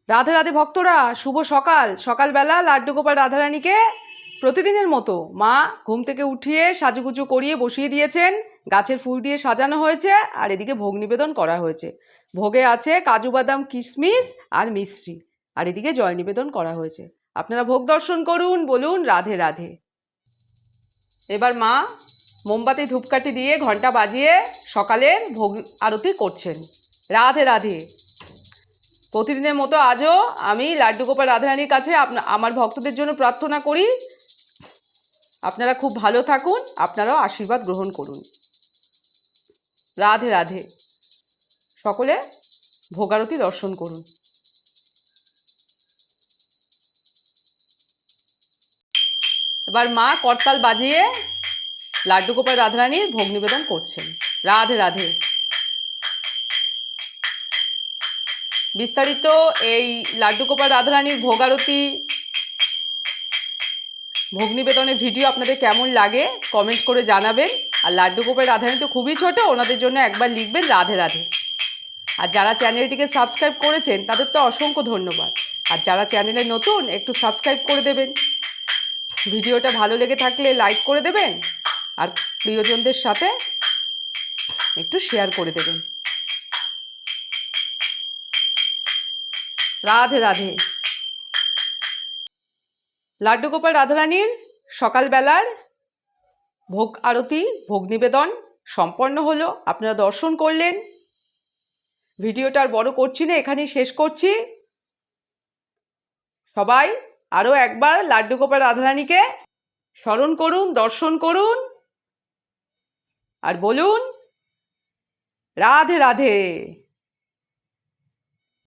রাধে রাধে ভক্তরা, শুভ সকাল। সকালবেলা লাড্ডু গোপাল রাধারানীকে প্রতিদিনের মতো মা ঘুম থেকে উঠিয়ে সাজুগুজু করিয়ে বসিয়ে দিয়েছেন। গাছের ফুল দিয়ে সাজানো হয়েছে আর এদিকে ভোগ নিবেদন করা হয়েছে। ভোগে আছে কাজু বাদাম কিশমিশ আর মিশ্রি, আর এদিকে জল নিবেদন করা হয়েছে। আপনারা ভোগ দর্শন করুন, বলুন রাধে রাধে। এবার মা মোমবাতি ধূপকাঠি দিয়ে ঘন্টা বাজিয়ে সকালের ভোগ আরতি করছেন। রাধে রাধে। প্রতিদিনের মতো আজও আমি লাড্ডু গোপাল রাধারানীর কাছে আমার ভক্তদের জন্য প্রার্থনা করি, আপনারা খুব ভালো থাকুন, আপনারাও আশীর্বাদ গ্রহণ করুন। রাধে রাধে। সকলে ভোগারতি দর্শন করুন। এবার মা করতাল বাজিয়ে লাড্ডু গোপাল রাধারানীর ভোগ নিবেদন করছেন। রাধে রাধে। বিস্তারিত এই লাড্ডু গোপাল রাধারানীর ভোগারতি ভোগ নিবেদনের ভিডিও আপনাদের কেমন লাগে কমেন্ট করে জানাবেন। আর লাড্ডু গোপাল রাধারানী তো খুবই ছোট, ওনাদের জন্য একবার লিখবেন রাধে রাধে। আর যারা চ্যানেলটিকে সাবস্ক্রাইব করেছেন তাদের তো অসংখ্য ধন্যবাদ। আর যারা চ্যানেলে নতুন একটু সাবস্ক্রাইব করে দেবেন। ভিডিওটা ভালো লেগে থাকলে লাইক করে দেবেন আর প্রিয়জনদের সাথে একটু শেয়ার করে দেবেন। রাধে রাধে। লাড্ডু গোপাল রাধারানীর সকালবেলার ভোগ আরতি ভোগ নিবেদন সম্পন্ন হলো, আপনারা দর্শন করলেন। ভিডিওটা আর বড় করছি না, এখানেই শেষ করছি। সবাই আরও একবার লাড্ডু গোপাল রাধারানীকে স্মরণ করুন, দর্শন করুন আর বলুন রাধে রাধে।